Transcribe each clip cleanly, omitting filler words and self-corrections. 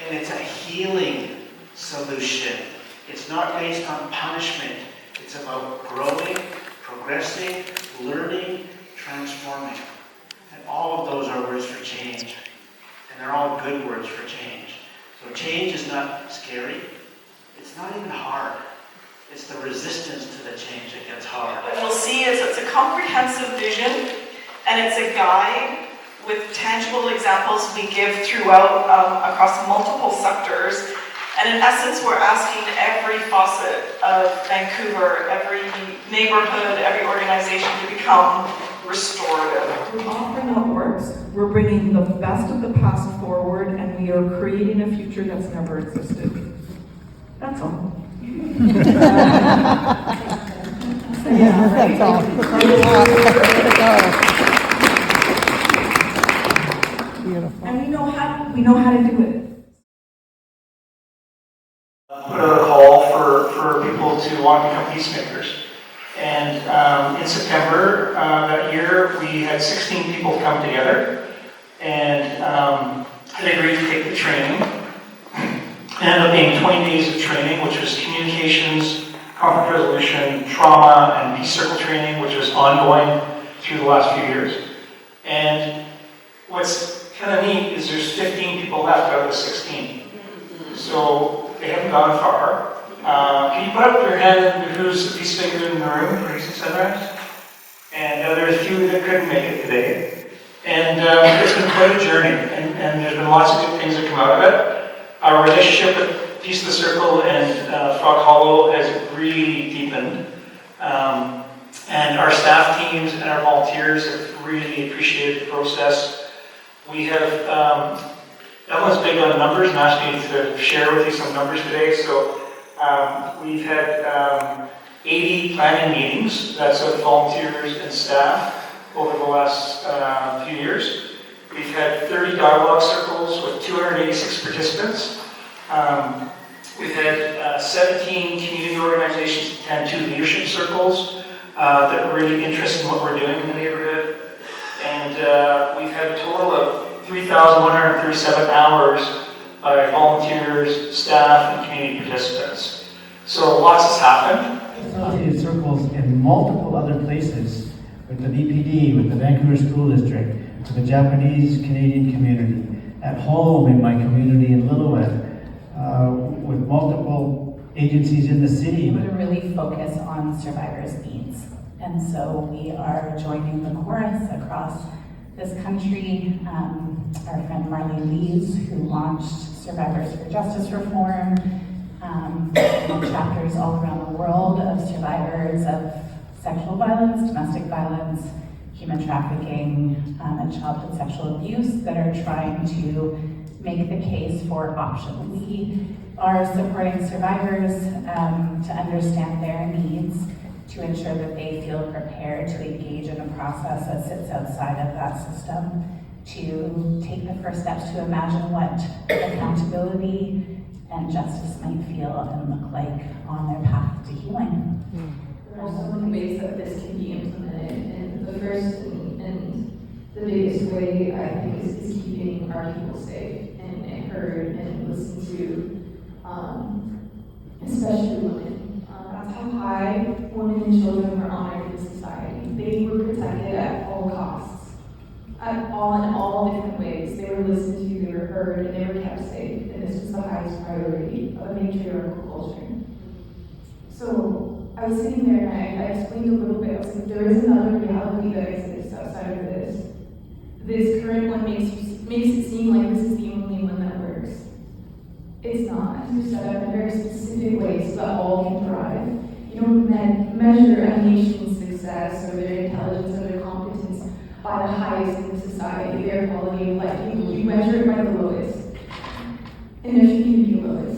and it's a healing solution. It's not based on punishment. It's about growing, progressing, learning, transforming. And all of those are words for change. And they're all good words for change. So change is not scary. It's not even hard. It's the resistance to the change that gets hard. What you'll see is it's a comprehensive vision, and it's a guide with tangible examples we give throughout across multiple sectors. And in essence, we're asking every facet of Vancouver, every neighborhood, every organization to become restorative. We're offering what works. We're bringing the best of the past forward, and we are creating a future that's never existed. That's all. Yeah, that's all. Beautiful. And we know how to do it. Put out a call for people to want to become peacemakers. And in September that year, we had 16 people come together and had agreed to take the training. It ended up being 20 days of training, which was communications, conflict resolution, trauma, and peace circle training, which was ongoing through the last few years. And what's kind of neat is there's 15 people left out of the 16. So they haven't gone far. Can you put up your hand who's the peacemaker in the room for Recent Sunrise? And there's a few that couldn't make it today. And it's been quite a journey, and there's been lots of good things that come out of it. Our relationship with Peace of the Circle and Frog Hollow has really deepened. And our staff teams and our volunteers have really appreciated the process. We have, Evelyn's big on numbers and asked me to share with you some numbers today. So we've had 80 planning meetings, that's with volunteers and staff, over the last few years. We've had 30 dialogue circles with 286 participants. We've had 17 community organizations attend 2 leadership circles that are really interested in what we're doing in the neighborhood. And we've had a total of 3,137 hours by volunteers, staff, and community participants. So lots has happened. Facilitated circles in multiple other places with the BPD, with the Vancouver School District, with the Japanese Canadian community, at home in my community in Lillooet, with multiple agencies in the city. To really focus on survivors' needs. And so we are joining the chorus across this country. Our friend Marlene Leech, who launched Survivors for Justice Reform, chapters all around the world of survivors of sexual violence, domestic violence, human trafficking, and childhood sexual abuse that are trying to make the case for options. We are supporting survivors to understand their needs, to ensure that they feel prepared to engage in a process that sits outside of that system, to take the first steps to imagine what accountability and justice might feel and look like on their path to healing. There are so many ways that this can be implemented, and the first and the biggest way, I think, is keeping our people safe and heard and listened to, especially women. That's how high women and children were honored in society. They were protected at all costs, in all different ways. They were listened to, they were heard, and they were kept safe, and this was the highest priority of a matriarchal culture. So I was sitting there and I explained a little bit. I was like, there is another reality that exists outside of this. This current one makes it seem like this is the only one that works. It's not. It's set up in very specific ways so that all can thrive. You don't measure a nation's success or their intelligence or their competence by the highest in society, their quality of life. You measure it by the lowest. And there should be the lowest.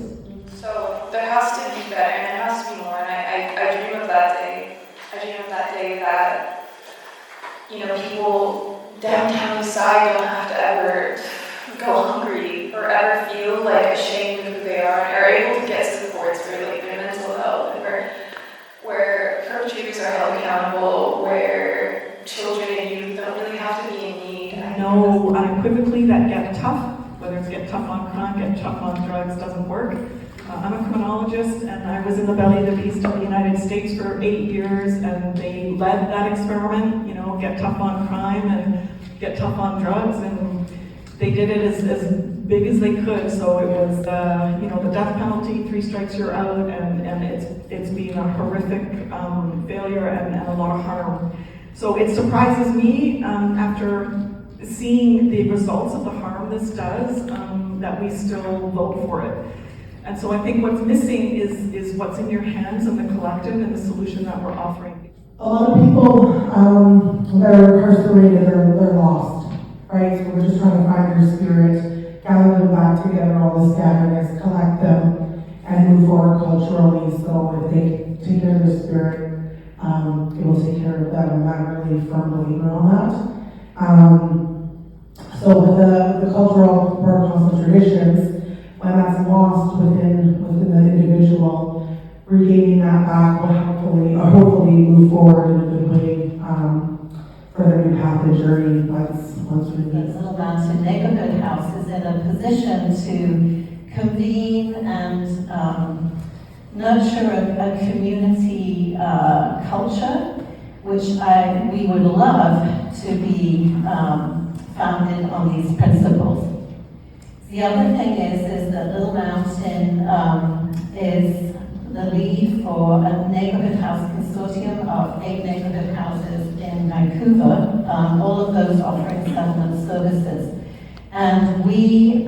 So there has to be better, and there has to be more. And I dream of that day. I dream of that day that, people downtown Eastside don't have to ever go hungry or ever feel like ashamed of who they are, and are able to get supports for like their mental health, and where perpetrators are held accountable, where children and youth don't really have to be in need. I know unequivocally that get tough, whether it's get tough on crime, get tough on drugs doesn't work. I'm a criminologist, and I was in the belly of the beast of the United States for 8 years, and they led that experiment, you know, get tough on crime and get tough on drugs, and they did it as big as they could. So it was, you know, the death penalty, 3 strikes you're out, and it's been a horrific failure and a lot of harm. So it surprises me after seeing the results of the harm this does, that we still vote for it. And so I think what's missing is what's in your hands and the collective and the solution that we're offering. A lot of people that are incarcerated they're lost, right? So we're just trying to find their spirit, gather them back together, all the scatteredness, collect them, and move forward culturally. So if they take care of their spirit, it will take care of them, and I'm really a firm believer on that. So with the cultural protocols and traditions, when that's lost within the individual, regaining that back will hopefully move forward in a good way for their new path and journey once released. Little Mountain Neighbourhood House is in a position to convene and nurture a community culture, which we would love to be founded on these principles. The other thing is that Little Mountain is the lead for a neighbourhood house consortium of 8 neighbourhood houses in Vancouver, all of those offering settlement services. And we,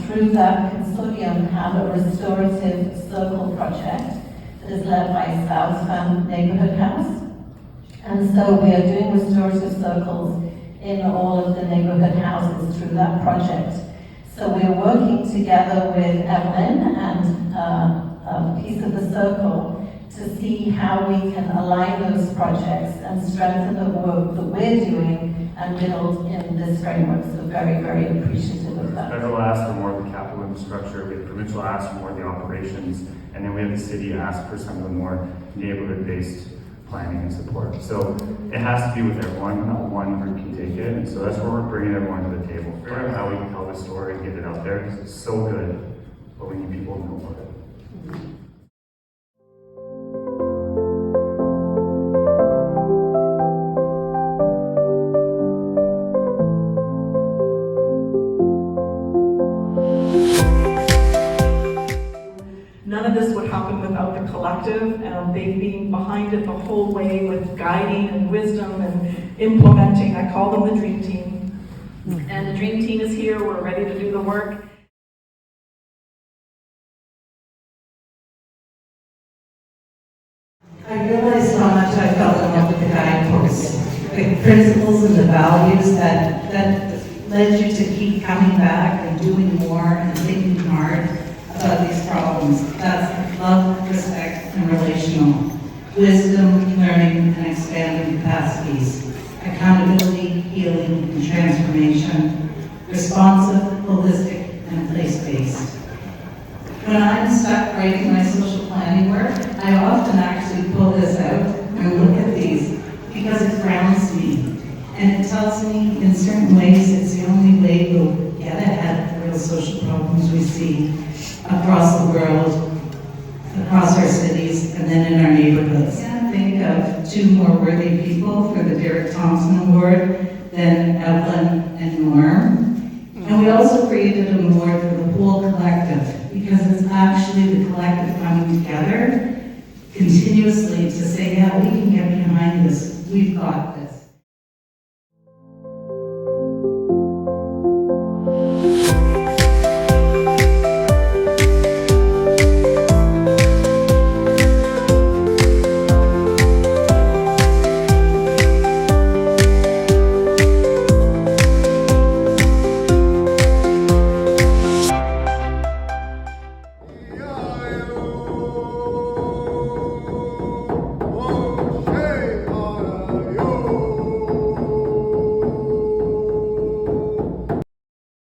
through that consortium, have a restorative circle project that is led by South Van Neighbourhood House. And so we are doing restorative circles in all of the neighbourhood houses through that project. So we're working together with Evelyn and a piece of the circle to see how we can align those projects and strengthen the work that we're doing and build in this framework. So very, very appreciative of that. Federal asked for more of the capital infrastructure, we have provincial asked for more of the operations, and then we have the city ask for some of the more neighborhood-based planning and support. So it has to be with everyone, not one group can take it, and so that's where we're bringing everyone to the table. Figure out how we can tell the story and get it out there, because it's so good, but we need people to know about it. None of this would happen without the collective. They've been behind it the whole way with guiding and wisdom and implementing. I call them the dream team. And the dream team is here. We're ready to do the work. I realized how much I fell in love with the guideposts, the principles and the values that led you to keep coming back and doing more and thinking hard about these problems. That's love, respect, and relational. Wisdom, learning, and expanding capacities. Accountability, healing, and transformation. Responsive, holistic, and place-based. When I'm stuck writing my social planning work, I often actually pull this out and look at these because it grounds me. And it tells me in certain ways it's the only way we'll get ahead of the real social problems we see across the world, across our cities, and then in our neighborhoods. I can't think of 2 more worthy people for the Derek Thompson Award than Evelyn and Norm. And we also created an award for the whole collective, because it's actually the collective coming together continuously to say, yeah, we can get behind this. We've got